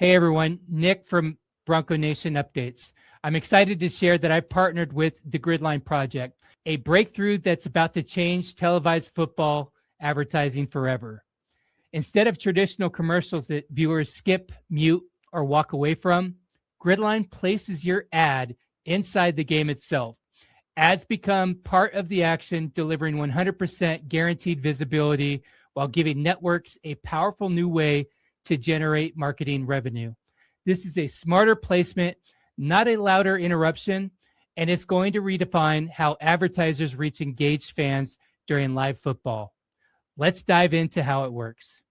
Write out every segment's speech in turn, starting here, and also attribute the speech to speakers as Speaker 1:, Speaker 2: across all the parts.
Speaker 1: Hey everyone, Nick from Bronco Nation Updates. I'm excited to share that I've partnered with the Gridline Project, a breakthrough that's about to change televised football advertising forever. Instead of traditional commercials that viewers skip, mute, or walk away from, Gridline places your ad inside the game itself. Ads become part of the action, delivering 100% guaranteed visibility while giving networks a powerful new way to generate marketing revenue. This is a smarter placement, not a louder interruption, and it's going to redefine how advertisers reach engaged fans during live football. Let's dive into how it works.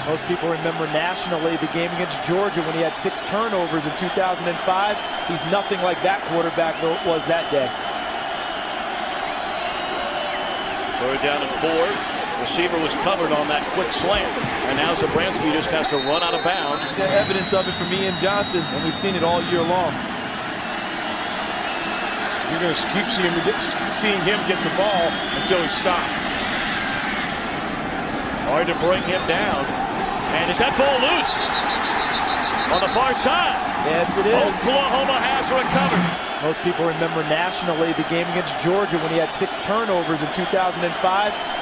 Speaker 2: Most people remember nationally the game against Georgia when he had 6 turnovers in 2005. He's nothing like that quarterback was that day.
Speaker 3: 3rd down and 4. Receiver was covered on that quick slant. And now Zabransky just has to run out of bounds.
Speaker 2: The evidence of it from Ian Johnson, and we've seen it all year long.
Speaker 4: You're going to keep seeing him get the ball until he stops.
Speaker 3: Hard to bring him down. And is that ball loose? On the far side.
Speaker 2: Yes, it is.
Speaker 3: Oklahoma has recovered.
Speaker 2: Most people remember nationally the game against Georgia when he had 6 turnovers in 2005.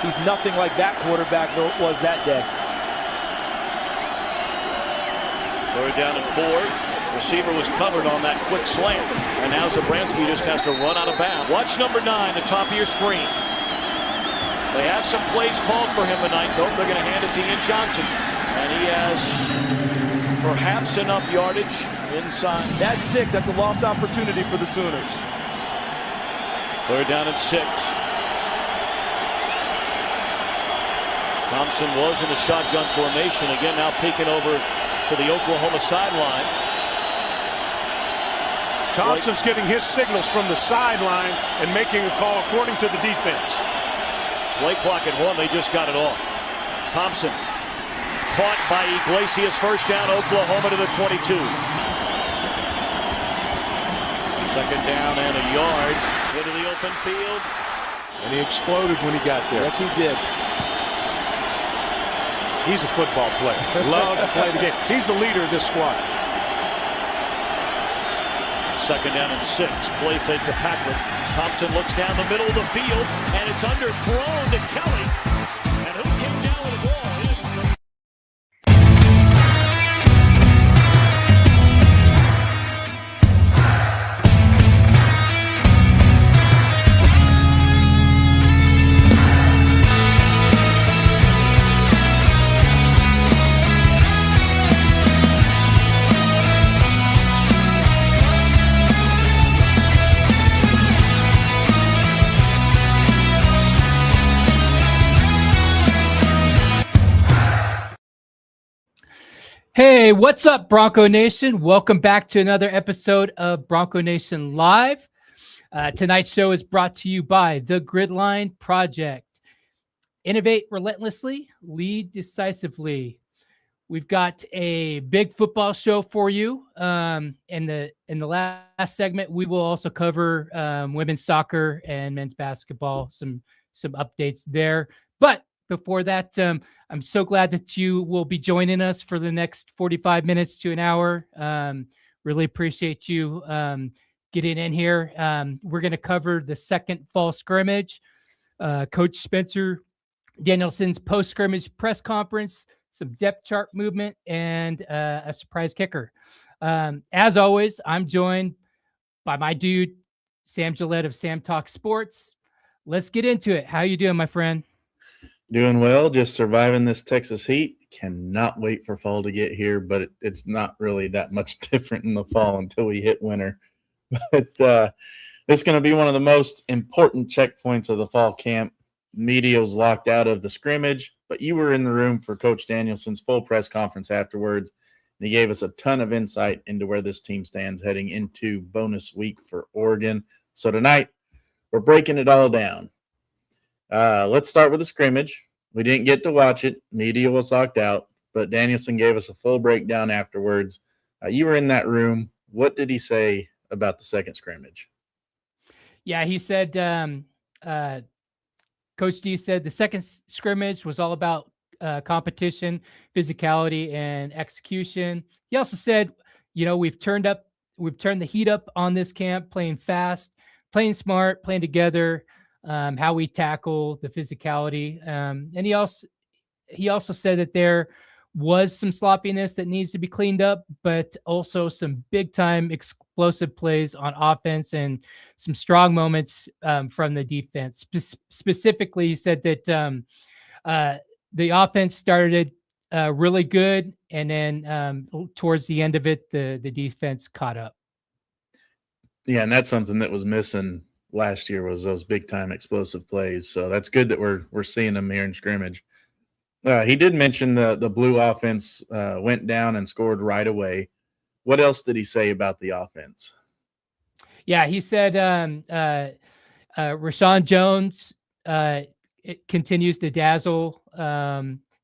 Speaker 2: He's nothing like that quarterback was that day.
Speaker 3: 3rd down and 4. Receiver was covered on that quick slant. And now Zabransky just has to run out of bounds. Watch number 9, the top of your screen. They have some plays called for him tonight. Nope, they're going to hand it to Ian Johnson. And he has perhaps enough yardage inside.
Speaker 2: That's 6. That's a lost opportunity for the Sooners.
Speaker 3: 3rd down and 6. Thompson was in the shotgun formation. Again, now peeking over to the Oklahoma sideline.
Speaker 4: Thompson's getting his signals from the sideline and making a call according to the defense.
Speaker 3: Play clock at 1. They just got it off. Thompson caught by Iglesias. 1st down, Oklahoma to the 22. 2nd down and a yard into the open field.
Speaker 4: And he exploded when he got there.
Speaker 2: Yes, he did.
Speaker 4: He's a football player. Loves to play the game. He's the leader of this squad.
Speaker 3: 2nd down and 6. Play fake to Patrick. Thompson looks down the middle of the field, and it's underthrown to Kelly. And who came down with the ball?
Speaker 1: Hey, what's up, Bronco Nation? Welcome back to another episode of Bronco Nation Live. Tonight's show is brought to you by the Gridline Project. Innovate relentlessly, lead decisively. We've got a big football show for you. In the last segment, we will also cover women's soccer and men's basketball, some updates there. But before that, I'm so glad that you will be joining us for the next 45 minutes to an hour. Really appreciate you getting in here. We're going to cover the second fall scrimmage, Coach Spencer Danielson's post-scrimmage press conference, some depth chart movement, and a surprise kicker. As always, I'm joined by my dude, Sam Gillette of Sam Talk Sports. Let's get into it. How you doing, my friend?
Speaker 5: Doing well, just surviving this Texas heat. Cannot wait for fall to get here, but it's not really that much different in the fall until we hit winter. But it's going to be one of the most important checkpoints of the fall camp. Media was locked out of the scrimmage, but you were in the room for Coach Danielson's full press conference afterwards, and he gave us a ton of insight into where this team stands heading into bonus week for Oregon. So tonight, we're breaking it all down. Let's start with the scrimmage. We didn't get to watch it. Media was locked out, but Danielson gave us a full breakdown afterwards. You were in that room. What did he say about the second scrimmage?
Speaker 1: Yeah, he said, Coach D said the second scrimmage was all about competition, physicality, and execution. He also said, we've turned the heat up on this camp, playing fast, playing smart, playing together, how we tackle the physicality. And he also said that there was some sloppiness that needs to be cleaned up, but also some big time explosive plays on offense and some strong moments from the defense. Specifically, he said that the offense started really good, and then towards the end of it, the defense caught up.
Speaker 5: Yeah, and that's something that was missing last year, was those big time explosive plays. So that's good that we're seeing them here in scrimmage. He did mention the Blue offense went down and scored right away. What else did he say about the offense?
Speaker 1: Yeah, he said Rashawn Jones it continues to dazzle.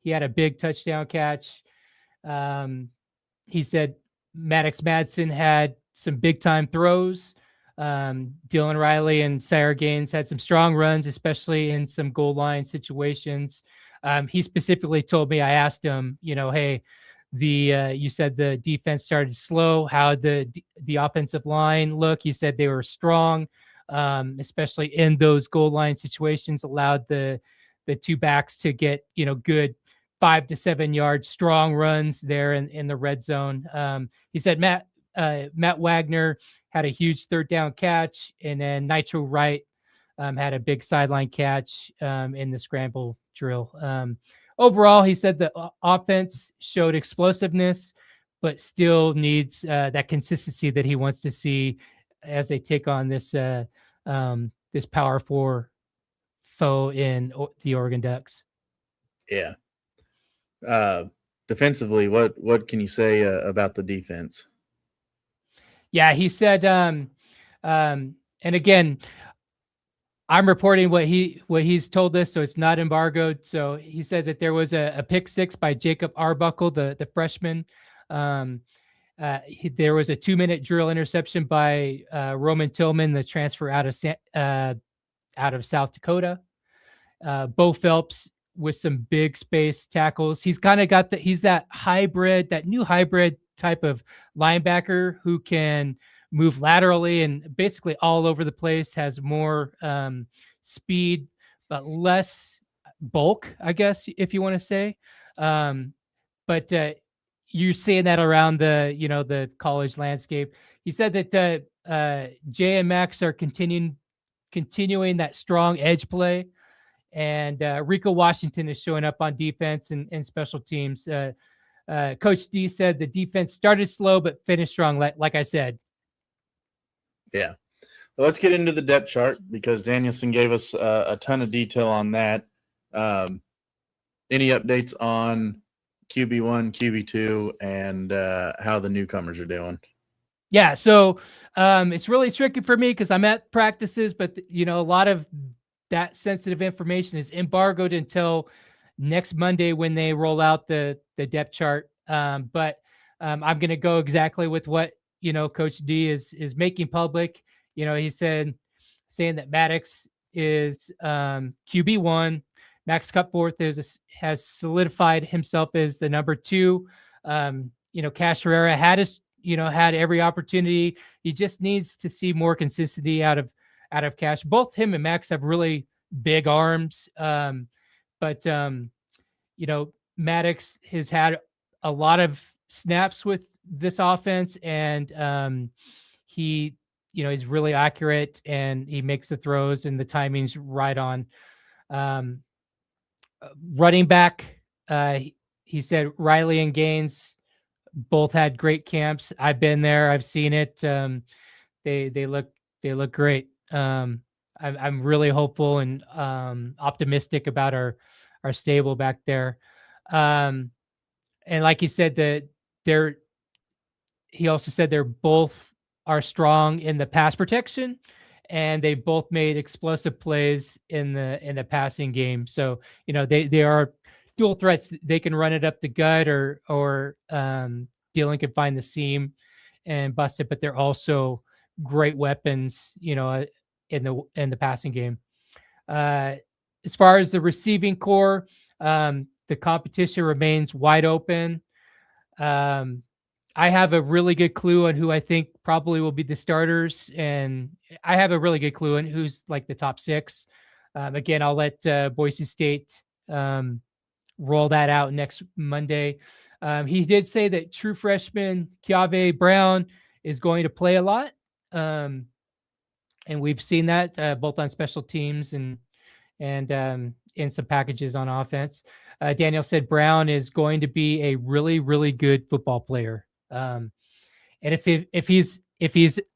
Speaker 1: He had a big touchdown catch. He said Maddox Madsen had some big time throws. Dylan Riley and Sire Gaines had some strong runs, especially in some goal line situations. He specifically told me, I asked him, hey, you said the defense started slow. How the offensive line look? He said they were strong, especially in those goal line situations, allowed the two backs to get, good 5 to 7 yard strong runs there in the red zone. He said Matt Wagner had a huge third down catch, and then Nitro Wright had a big sideline catch in the scramble drill. Overall, he said the offense showed explosiveness, but still needs that consistency that he wants to see as they take on this this Power 4 foe in the Oregon Ducks.
Speaker 5: Yeah. Defensively, what can you say about the defense?
Speaker 1: Yeah, he said, and again, I'm reporting what he's told us, so it's not embargoed. So he said that there was a pick six by Jacob Arbuckle, the freshman. There was a 2-minute drill interception by Roman Tillman, the transfer out of South Dakota. Bo Phelps with some big space tackles. He's kind of got he's that new hybrid type of linebacker who can move laterally and basically all over the place, has more speed, but less bulk, I guess, if you want to say. But you're seeing that around the college landscape. He said that Jay and Max are continuing that strong edge play. And Rico Washington is showing up on defense and special teams. Coach D said the defense started slow but finished strong, like I said.
Speaker 5: Yeah. Well, let's get into the depth chart because Danielson gave us a ton of detail on that. Any updates on QB1, QB2, and how the newcomers are doing?
Speaker 1: Yeah, so it's really tricky for me because I'm at practices, but a lot of that sensitive information is embargoed until next Monday when they roll out the depth chart. But I'm going to go exactly with what Coach D is making public. He saying that Maddox is QB1. Max Cupforth has solidified himself as the number 2. Cash Herrera had every opportunity. He just needs to see more consistency out of Cash. Both him and Max have really big arms. But Maddox has had a lot of snaps with this offense, and he's really accurate and he makes the throws and the timing's right on. Running back, he said Riley and Gaines both had great camps. I've been there. I've seen it. They look great. I'm really hopeful and optimistic about our stable back there. And like he said, he also said they're both are strong in the pass protection, and they both made explosive plays in the passing game. So they are dual threats. They can run it up the gut, or Dillon can find the seam and bust it, but they're also great weapons, in the passing game. As far as the receiving core, the competition remains wide open. I have a really good clue on who I think probably will be the starters, and I have a really good clue on who's like the top 6. Again, I'll let Boise State roll that out next Monday. He did say that true freshman Keave Brown is going to play a lot, and we've seen that both on special teams and in some packages on offense. Daniel said Brown is going to be a really, really good football player. And if he's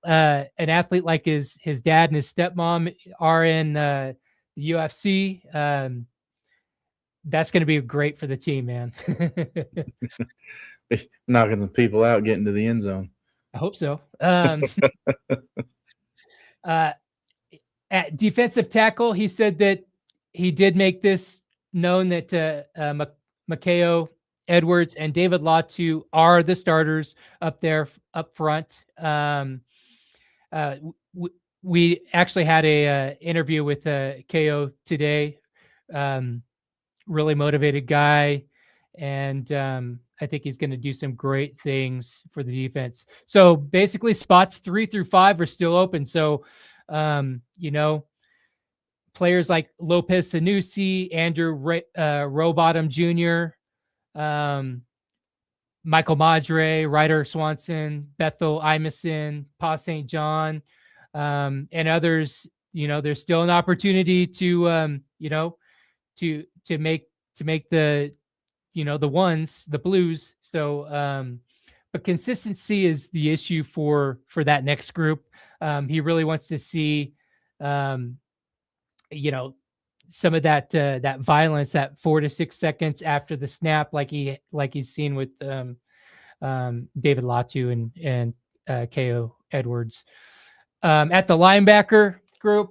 Speaker 1: an athlete like his dad and his stepmom are in the UFC, that's going to be great for the team, man.
Speaker 5: Knocking some people out, getting to the end zone.
Speaker 1: I hope so. At defensive tackle, he said that he did make this known that Makeo Edwards and David Latu are the starters up front. We actually had a interview with KO today. Really motivated guy, and I think he's going to do some great things for the defense. So basically, spots 3 through 5 are still open. So, players like Lopez Sanusi, Andrew Rowbottom Jr., Michael Madre, Ryder Swanson, Bethel Imison, Pa St. John, and others. There's still an opportunity to make the the ones, the blues. So but consistency is the issue for that next group. He really wants to see some of that violence, that 4 to 6 seconds after the snap, like he's seen with David Latu and KO Edwards. At the linebacker group,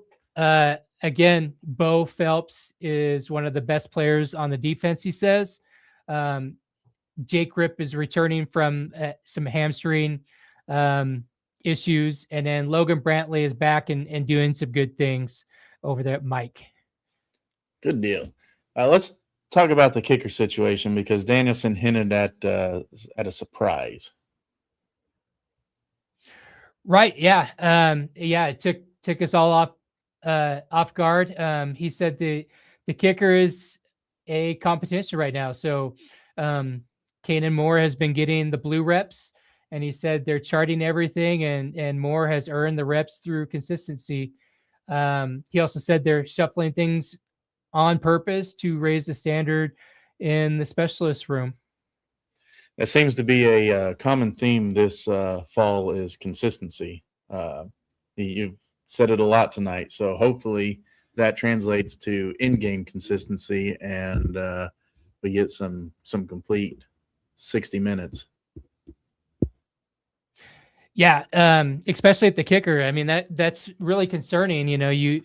Speaker 1: again, Bo Phelps is one of the best players on the defense, he says. Jake Ripp is returning from some hamstring issues, and then Logan Brantley is back and doing some good things over there at Mike.
Speaker 5: Good deal. Let's talk about the kicker situation, because Danielson hinted at a surprise.
Speaker 1: Right. Yeah. It took us all off guard. He said the kicker is a competition right now. So Kanan Moore has been getting the blue reps, and he said they're charting everything, and Moore has earned the reps through consistency. He also said they're shuffling things on purpose to raise the standard in the specialist room.
Speaker 5: That seems to be a common theme this fall, is consistency. You've said it a lot tonight, so hopefully that translates to in-game consistency, and we get some complete 60 minutes. Yeah,
Speaker 1: especially at the kicker. I mean, that's really concerning. You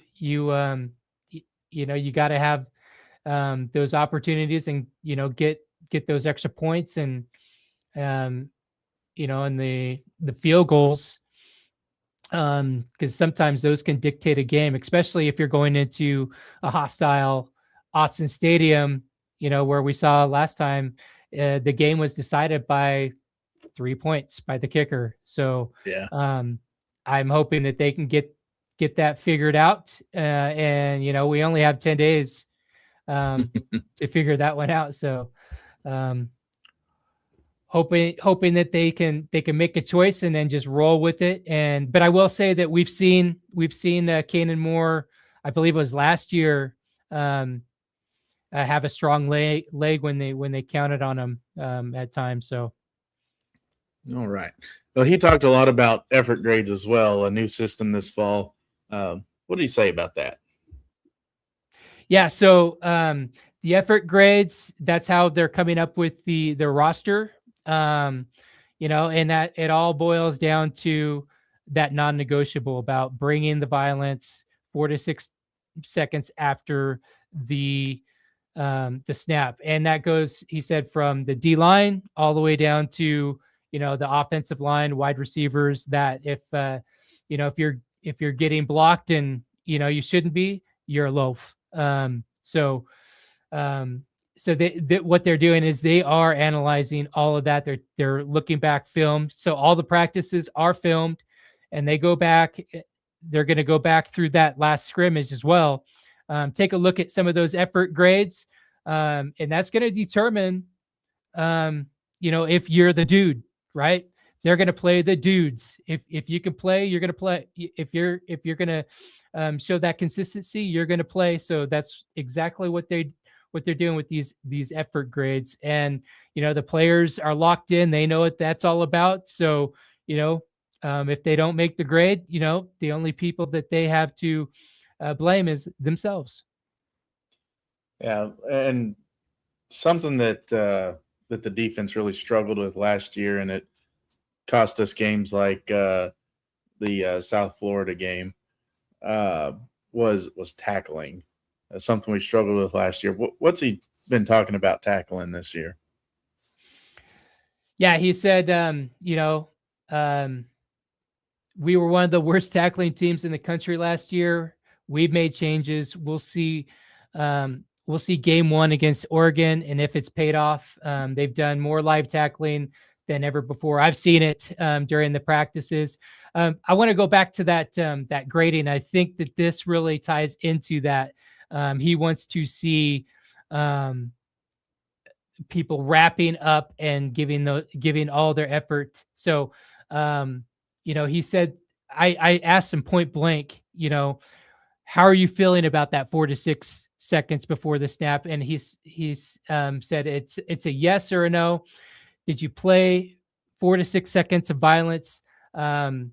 Speaker 1: got to have those opportunities, and get those extra points, and and the field goals, because sometimes those can dictate a game, especially if you're going into a hostile Autzen Stadium, where we saw last time the game was decided by 3 points by the kicker. So
Speaker 5: yeah,
Speaker 1: I'm hoping that they can get that figured out, and we only have 10 days to figure that one out. So hoping that they can make a choice and then just roll with it. But I will say that we've seen Kanan Moore, I believe it was last year, have a strong leg when they counted on him at times. So.
Speaker 5: All right. Well, he talked a lot about effort grades as well, a new system this fall. What did he say about that?
Speaker 1: Yeah. So the effort grades, that's how they're coming up with the roster. And that it all boils down to that non-negotiable about bringing the violence 4 to 6 seconds after the the snap. And that goes, he said, from the D line all the way down to, the offensive line, wide receivers, that if you're getting blocked and, you shouldn't be, you're a loaf. So what they're doing is they are analyzing all of that. They're looking back film. So all the practices are filmed, and they go back. They're going to go back through that last scrimmage as well. Take a look at some of those effort grades, and that's going to determine, if you're the dude, right? They're going to play the dudes. If you can play, you're going to play. If you're going to show that consistency, you're going to play. So that's exactly what they're doing with these effort grades. And the players are locked in. They know what that's all about. So if they don't make the grade, the only people that they have to blame is themselves.
Speaker 5: Yeah, and something that that the defense really struggled with last year, and it cost us games like the South Florida game, was tackling. Something we struggled with last year. What's he been talking about tackling this year?
Speaker 1: Yeah, he said, we were one of the worst tackling teams in the country last year. We've made changes. We'll see game one against Oregon, and if it's paid off, they've done more live tackling than ever before. I've seen it during the practices. I want to go back to that grading. I think that this really ties into that. He wants to see people wrapping up and giving all their effort. So, he said, I asked him point blank, how are you feeling about that 4 to 6 seconds before the snap? And he's said it's a yes or a no. Did you play 4 to 6 seconds of violence? And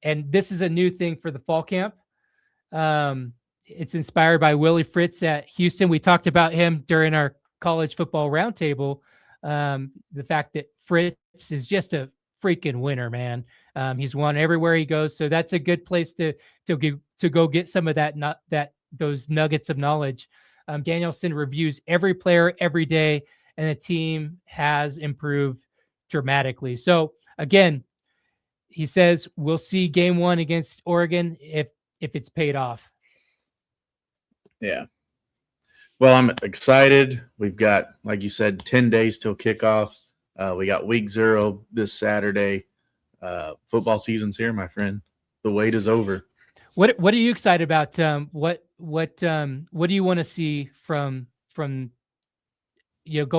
Speaker 1: this is a new thing for the fall camp. It's inspired by Willie Fritz at Houston. We talked about him during our college football roundtable. The fact that Fritz is just a freaking winner, man. He's won everywhere he goes. So that's a good place to go get some of those nuggets of knowledge. Danielson reviews every player every day, and the team has improved dramatically. So again, he says we'll see game one against Oregon if it's paid off.
Speaker 5: Yeah. Well, I'm excited. We've got, like you said, 10 days till kickoff. We got week 0 this Saturday. Football season's here, my friend. The wait is over.
Speaker 1: What are you excited about? What do you want to see from going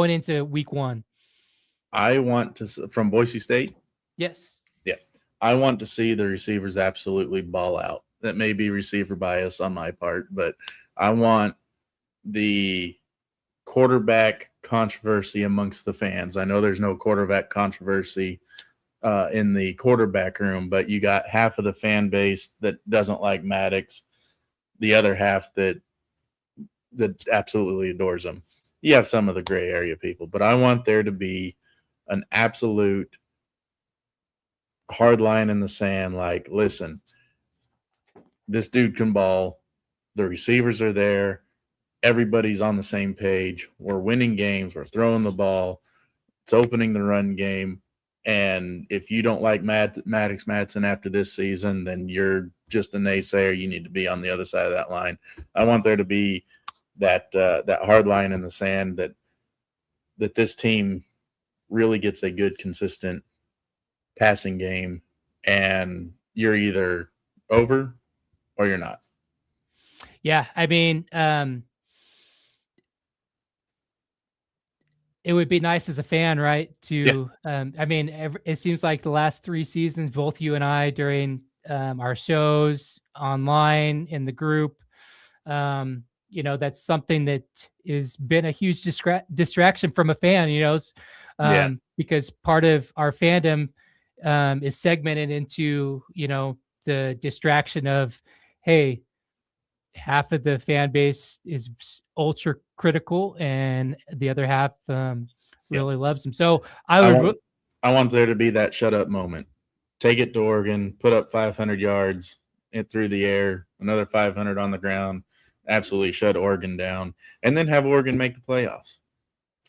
Speaker 1: into week 1?
Speaker 5: I want to from Boise State.
Speaker 1: Yes.
Speaker 5: Yeah. I want to see the receivers absolutely ball out. That may be receiver bias on my part, but I want the quarterback controversy amongst the fans. I know there's no quarterback controversy in the quarterback room, but you got half of the fan base that doesn't like Maddox, the other half that absolutely adores him. You have some of the gray area people, but I want there to be an absolute hard line in the sand. Like, listen, this dude can ball. The receivers are there. Everybody's on the same page. We're winning games. We're throwing the ball. It's opening the run game. And if you don't like Maddox Madsen after this season, then you're just a naysayer. You need to be on the other side of that line. I want there to be that hard line in the sand that this team really gets a good, consistent passing game, and you're either over or you're not.
Speaker 1: Yeah, I mean, it would be nice as a fan, right? I mean, it seems like the last 3 seasons, both you and I, during our shows, online, in the group, that's something that has been a huge distraction from a fan, because part of our fandom is segmented into, the distraction of, hey, half of the fan base is ultra critical and the other half really loves him. So I
Speaker 5: want there to be that shut up moment. Take it to Oregon, put up 500 yards through the air, another 500 on the ground, absolutely shut Oregon down, and then have Oregon make the playoffs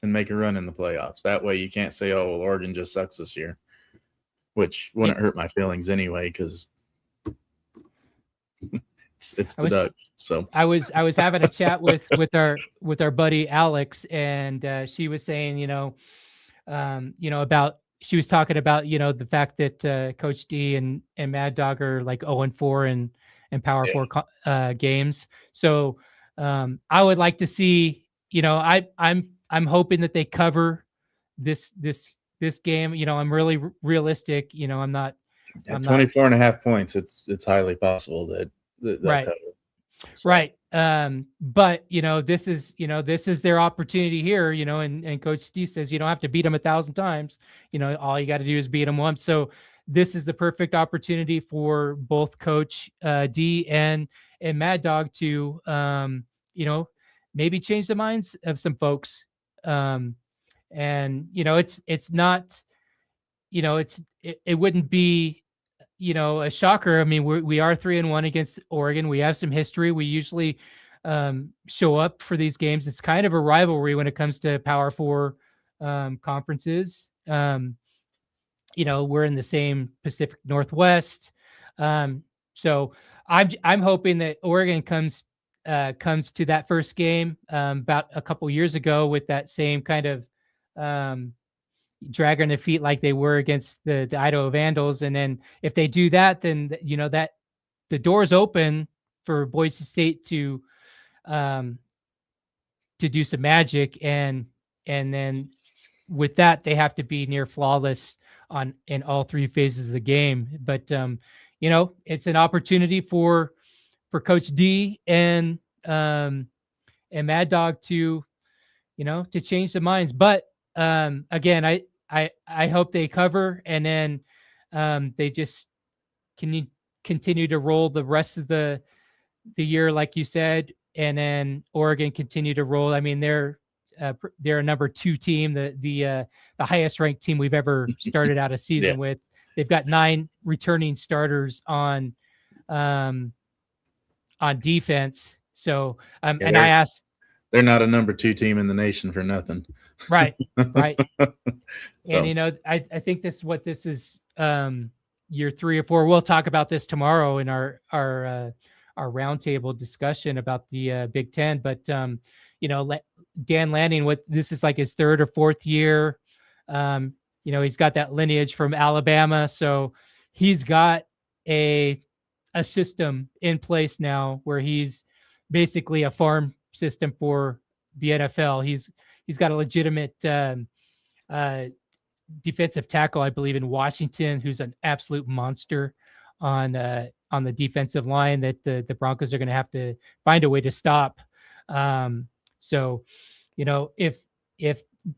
Speaker 5: and make a run in the playoffs. That way you can't say, oh, well, Oregon just sucks this year, which wouldn't hurt my feelings anyway, because it's the Ducks. So
Speaker 1: I was having a chat with our buddy Alex, and she was saying, about, she was talking about, the fact that Coach D and Mad Dog are like 0-4 in Power Four games. So I would like to see, I'm hoping that they cover this game. I'm really realistic. I'm not.
Speaker 5: At 24.5 points, it's highly possible that they'll cover.
Speaker 1: So. Right. But this is their opportunity here, and Coach Steve says you don't have to beat them 1,000 times. All you got to do is beat them once. So this is the perfect opportunity for both Coach D and Mad Dog to, maybe change the minds of some folks. And it's not, it wouldn't be, a shocker. I mean, we are 3-1 against Oregon. We have some history. We usually show up for these games. It's kind of a rivalry when it comes to Power Four conferences. We're in the same Pacific Northwest. So I'm hoping that Oregon comes to that first game about a couple years ago with that same kind of drag on their feet like they were against the Idaho Vandals. And then if they do that, then that the door's open for Boise State to do some magic, and then with that they have to be near flawless in all three phases of the game. But it's an opportunity for Coach D and Mad Dog to change the minds. But again, I hope they cover, and then they just continue to roll the rest of the year, like you said, and then Oregon continue to roll. I mean, they're a number 2 team, the highest ranked team we've ever started out a season with. They've got 9 returning starters on defense. So and I asked.
Speaker 5: They're not a number 2 team in the nation for nothing.
Speaker 1: Right.
Speaker 5: So.
Speaker 1: And, I think this is year 3 or 4. We'll talk about this tomorrow in our roundtable discussion about the Big Ten. But, Dan Lanning, this is like his 3rd or 4th year. He's got that lineage from Alabama. So he's got a system in place now where he's basically a farm system for the NFL. He's got a legitimate defensive tackle, I believe, in Washington, who's an absolute monster on the defensive line that the Broncos are going to have to find a way to stop. So, if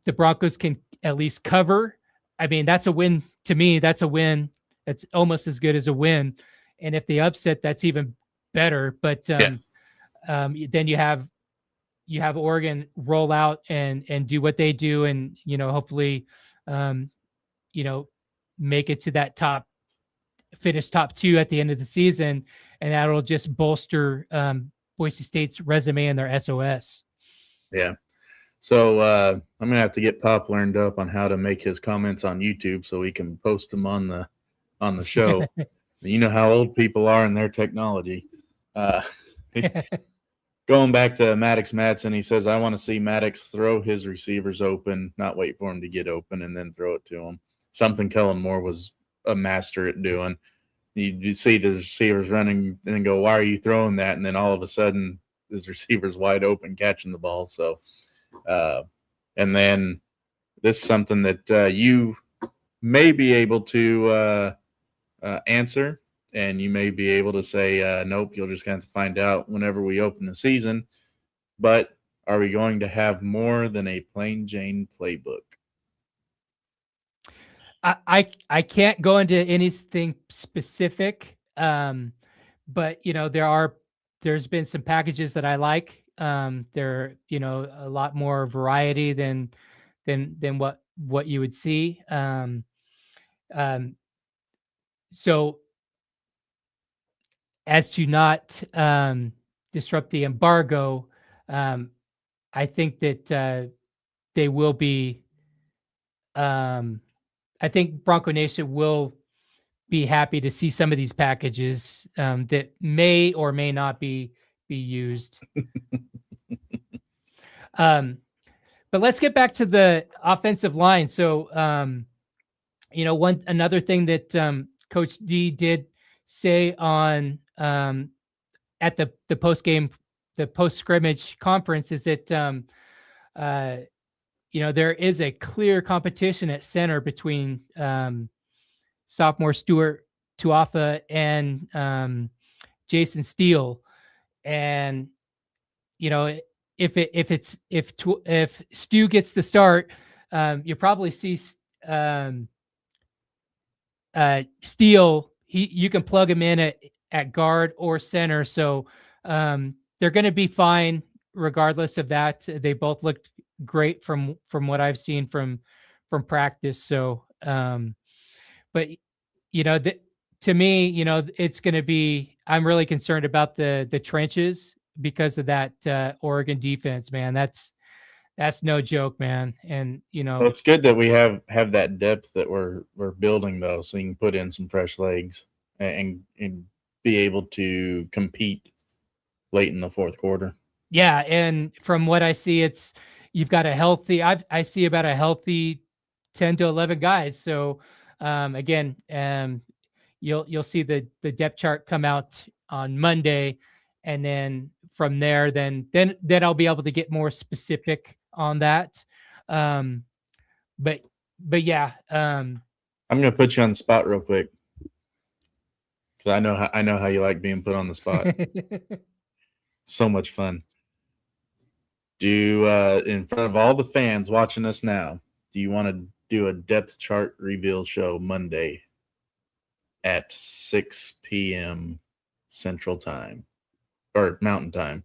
Speaker 1: the Broncos can at least cover, I mean, that's a win to me. That's a win. That's almost as good as a win. And if they upset, that's even better. But then you have Oregon roll out and do what they do, and hopefully make it to that finish top 2 at the end of the season, and that'll just bolster Boise State's resume and their SOS.
Speaker 5: Yeah. So I'm gonna have to get Pop learned up on how to make his comments on YouTube so we can post them on the show. You know how old people are in their technology. Going back to Maddox Madsen, he says, I want to see Maddox throw his receivers open, not wait for him to get open and then throw it to him. Something Kellen Moore was a master at doing. You see the receivers running and then go, why are you throwing that? And then all of a sudden, his receiver's wide open catching the ball. So, and then this is something that you may be able to answer. And you may be able to say, nope, you'll just have to find out whenever we open the season. But are we going to have more than a plain Jane playbook?
Speaker 1: I can't go into anything specific, but there's been some packages that I like. They're a lot more variety than what you would see. So as to not disrupt the embargo, I think that they will be. I think Bronco Nation will be happy to see some of these packages that may or may not be used. But let's get back to the offensive line. So, another thing that Coach D did say on at the post scrimmage conference is that there is a clear competition at center between sophomore Stuart Tuafa and Jason Steele, and if Stu gets the start, you'll probably see Steele. You can plug him in at guard or center, so they're going to be fine regardless of that. They both looked great from what I've seen from practice. So, but to me, it's going to be. I'm really concerned about the trenches because of that Oregon defense, man. That's no joke, man. And
Speaker 5: well, it's good that we have that depth that we're building, though, so you can put in some fresh legs and be able to compete late in the fourth quarter.
Speaker 1: Yeah, and from what I see, you've got a healthy. I see about a healthy 10 to 11 guys. So again, you'll see the depth chart come out on Monday, and then from there, then I'll be able to get more specific on that. But yeah, I'm
Speaker 5: going to put you on the spot real quick because I know how you like being put on the spot. So much fun. In front of all the fans watching us now, do you want to do a depth chart reveal show Monday at 6 p.m. Central Time or Mountain Time?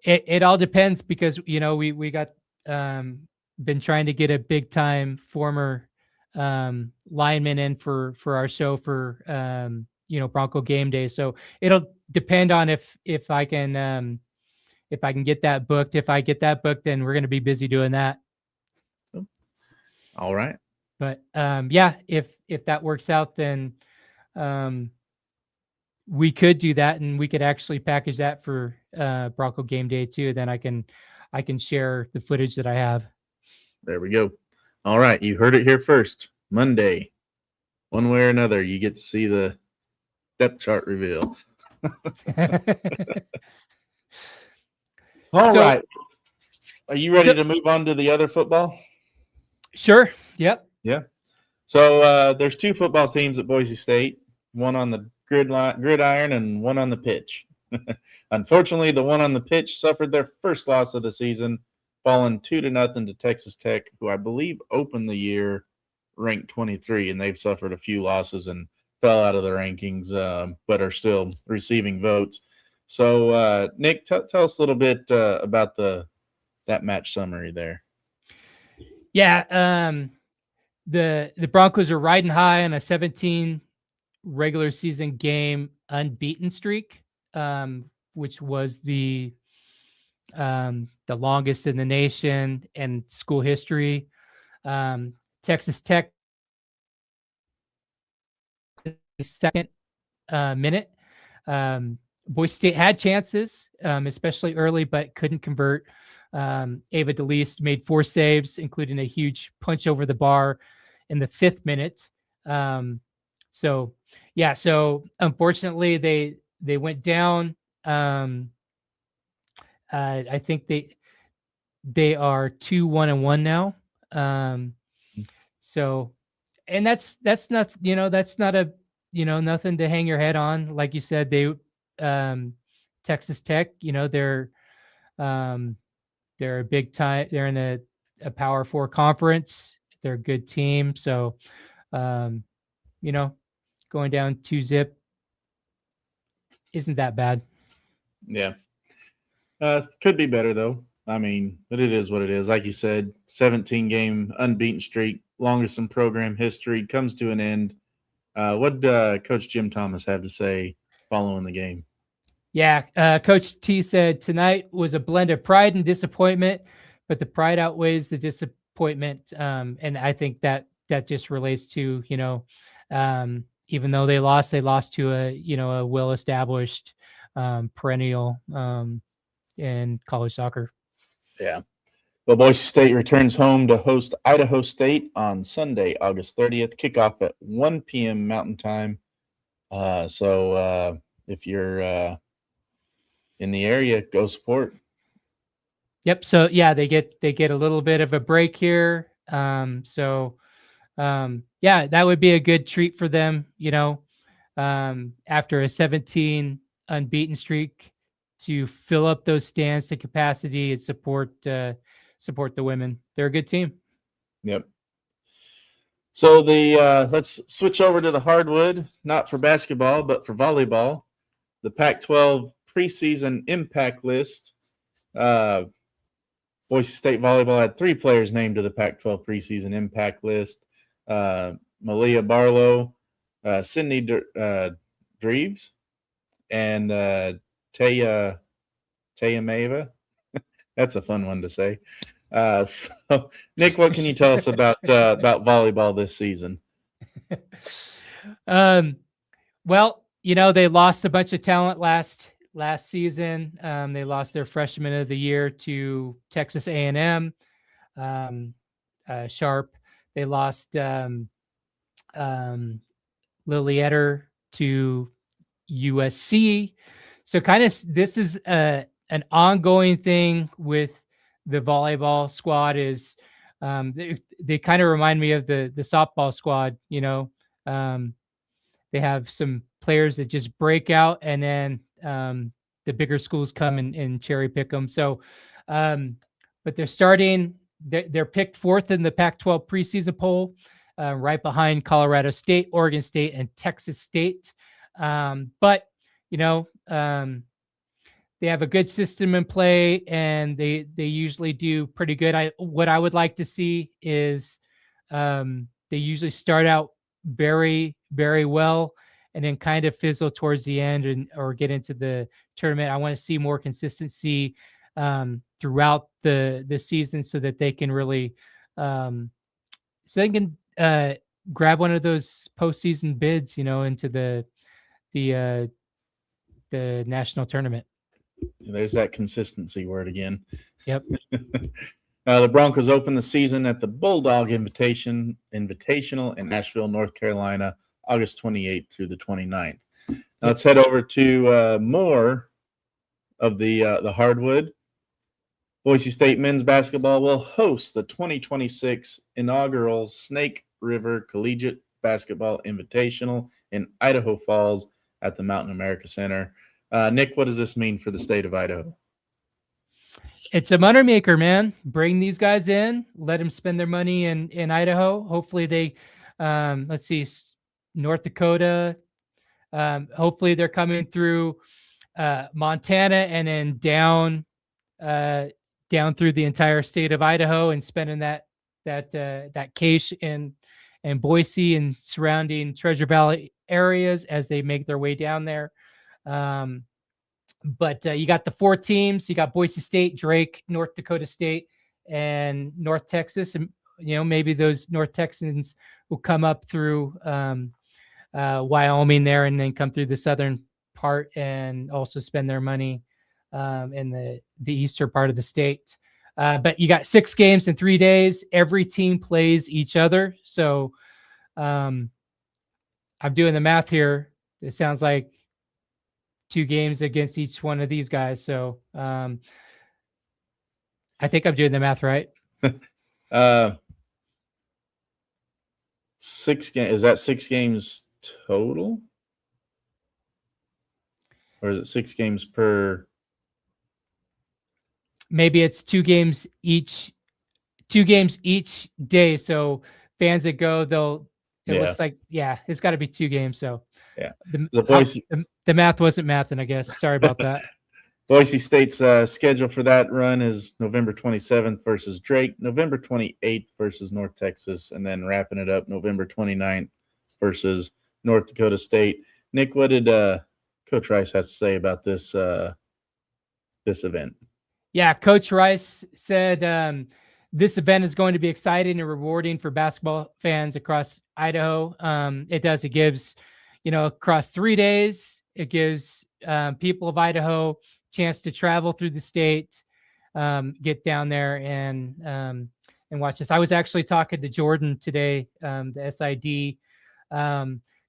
Speaker 1: It all depends because we got been trying to get a big time former lineman in for our show for Bronco Game Day. So it'll depend on if I can get that booked. If I get that booked, then we're going to be busy doing that.
Speaker 5: All right.
Speaker 1: But yeah, if that works out, then we could do that, and we could actually package that for Bronco Game Day too. Then I can share the footage that I have.
Speaker 5: There we go. All right, you heard it here first. Monday, one way or another, you get to see the depth chart reveal. All right. Are you ready to move on to the other football?
Speaker 1: Sure. Yep.
Speaker 5: Yeah. So there's two football teams at Boise State, one on the gridiron and one on the pitch. Unfortunately, the one on the pitch suffered their first loss of the season, falling 2-0 to Texas Tech, who I believe opened the year ranked 23, and they've suffered a few losses and fell out of the rankings, but are still receiving votes. So, Nick, tell us a little bit about that match summary there.
Speaker 1: Yeah, the Broncos are riding high on a 17 regular season game unbeaten streak, which was the longest in the nation and school history. Texas Tech second minute. Boise State had chances, especially early, but couldn't convert. Ava DeLeast made 4 saves, including a huge punch over the bar in the 5th minute. So unfortunately they went down. I think they are 2-1-1 now. So, and that's not, that's not a, nothing to hang your head on. Like you said, Texas Tech, they're a big time. They're in a Power 4 conference. They're a good team. So, going down 2-0 isn't that bad.
Speaker 5: Yeah. Could be better though. I mean, but it is what it is. Like you said, 17-game unbeaten streak, longest in program history, comes to an end. What did Coach Jim Thomas have to say following the game?
Speaker 1: Yeah. Coach T said tonight was a blend of pride and disappointment, but the pride outweighs the disappointment. And I think that just relates to, even though they lost to a well-established perennial in college soccer.
Speaker 5: Yeah. Well, Boise State returns home to host Idaho State on Sunday, August 30th. Kickoff at 1 p.m. Mountain Time. So if you're in the area, go support.
Speaker 1: Yep. So yeah, they get a little bit of a break here. Yeah, that would be a good treat for them. After a 17 unbeaten streak, to fill up those stands to capacity and support the women. They're a good team.
Speaker 5: Yep. So let's switch over to the hardwood, not for basketball, but for volleyball. The Pac-12 preseason impact list. Boise State volleyball had 3 players named to the Pac-12 preseason impact list. Malia Barlow, Sydney Dreves, and Taya Mava. That's a fun one to say. So, Nick, what can you tell us about volleyball this season?
Speaker 1: Well, they lost a bunch of talent last season. They lost their freshman of the year to Texas A&M, Sharp. They lost Lily Etter to USC. So kind of this is an ongoing thing with the volleyball squad. Is they kind of remind me of the softball squad. They have some players that just break out, and then the bigger schools come and cherry pick them. So, but they're starting. They're picked 4th in the Pac-12 preseason poll, right behind Colorado State, Oregon State, and Texas State. But they have a good system in play, and they usually do pretty good. What I would like to see is they usually start out very, very well and then kind of fizzle towards the end or get into the tournament. I want to see more consistency throughout the season so that they can really grab one of those postseason bids, into the national tournament.
Speaker 5: There's that consistency word again.
Speaker 1: Yep.
Speaker 5: The Broncos open the season at the Bulldog Invitational in Nashville, North Carolina, August 28th through the 29th. Now let's head over to more of the hardwood. Boise State men's basketball will host the 2026 inaugural Snake River Collegiate Basketball Invitational in Idaho Falls at the Mountain America Center. Nick, what does this mean for the state of Idaho?
Speaker 1: It's a moneymaker, man. Bring these guys in, let them spend their money in Idaho. Hopefully they, let's see, North Dakota. Hopefully they're coming through Montana and then down through the entire state of Idaho and spending that cache in Boise and surrounding Treasure Valley areas as they make their way down there. But you got the 4 teams. You got Boise State, Drake, North Dakota State, and North Texas. And maybe those North Texans will come up through Wyoming there and then come through the southern part and also spend their money in the eastern part of the state. But you got 6 games in 3 days. Every team plays each other. So I'm doing the math here. It sounds like 2 games against each one of these guys. So I think I'm doing the math right.
Speaker 5: 6 games. Is that 6 games total? Or is it 6 games per?
Speaker 1: Maybe it's 2 games each. 2 games each day. So fans that go, looks like, it's got to be 2 games. So the math wasn't mathing, I guess. Sorry about that.
Speaker 5: Boise State's schedule for that run is November 27th versus Drake, November 28th versus North Texas, and then wrapping it up November 29th versus North Dakota State. Nick, what did Coach Coach Rice has to say about this this event.
Speaker 1: Yeah, Coach Rice said this event is going to be exciting and rewarding for basketball fans across Idaho. It gives, across 3 days, it gives people of Idaho a chance to travel through the state, get down there and watch this. I was actually talking to Jordan today, the SID.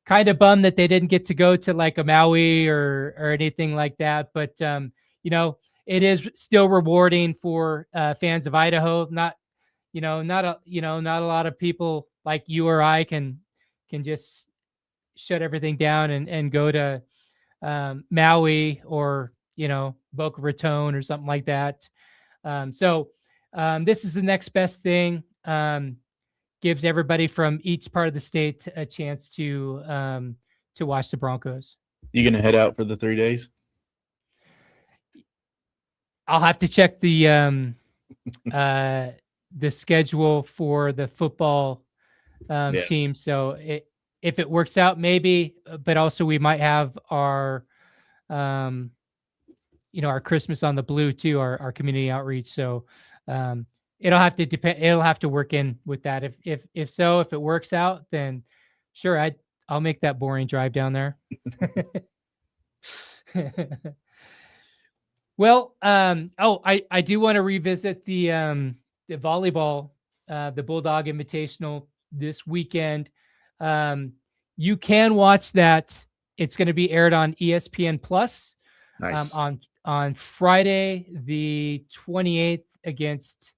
Speaker 1: Kind of bummed that they didn't get to go to like a Maui or anything like that, but it is still rewarding for fans of Idaho. Not a lot of people like you or I can just shut everything down and go to Maui or Boca Raton or something like that. So this is the next best thing. Gives everybody from each part of the state a chance to watch the Broncos.
Speaker 5: You gonna head out for the 3 days?
Speaker 1: I'll have to check the schedule for the football team. So if it works out, maybe, but also we might have our our Christmas on the Blue too, our community outreach. So it'll have to depend. It'll have to work in with that. If it works out, then sure, I'll make that boring drive down there. Well, I do want to revisit the volleyball, the Bulldog Invitational this weekend. You can watch that. It's going to be aired on ESPN Plus.
Speaker 5: Nice.
Speaker 1: On Friday, the 28th against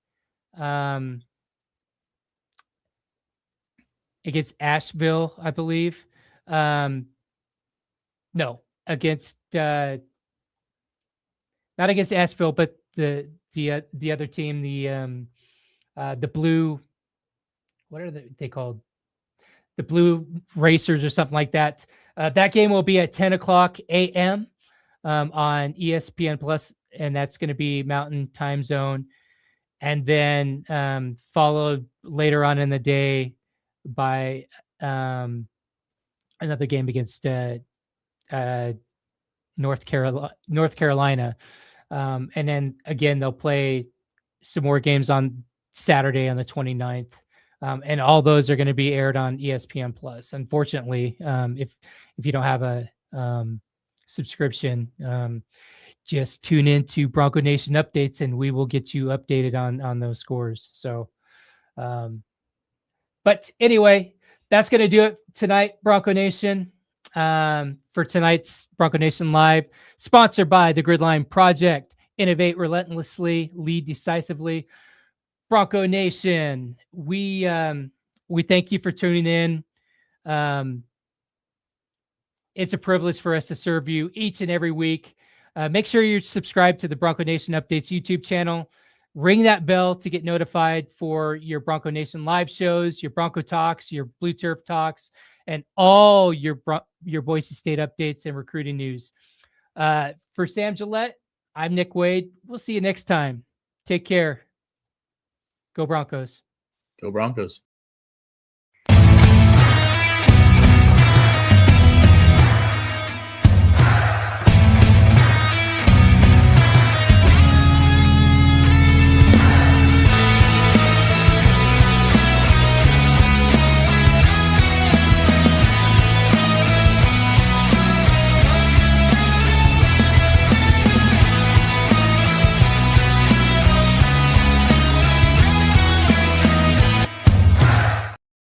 Speaker 1: Asheville, I believe. No, against not against Asheville, but the other team, the Blue. What are they called? The Blue Racers or something like that. That game will be at 10 o'clock a.m. On ESPN Plus, and that's going to be Mountain Time Zone. And then followed later on in the day by another game against North Carolina. And then again, they'll play some more games on Saturday on the 29th. And all those are going to be aired on ESPN Plus. Unfortunately, if you don't have a subscription, just tune into Bronco Nation updates and we will get you updated on those scores. So, but anyway, that's going to do it tonight, Bronco Nation. For tonight's Bronco Nation Live, sponsored by the Gridline Project. Innovate relentlessly, lead decisively. Bronco Nation, we thank you for tuning in. It's a privilege for us to serve you each and every week. Make sure you're subscribed to the Bronco Nation Updates YouTube channel. Ring that bell to get notified for your Bronco Nation live shows, your Bronco Talks, your Blue Turf Talks, and all your Boise State updates and recruiting news. For Sam Gillette, I'm Nick Wade. We'll see you next time. Take care. Go Broncos.
Speaker 5: Go Broncos.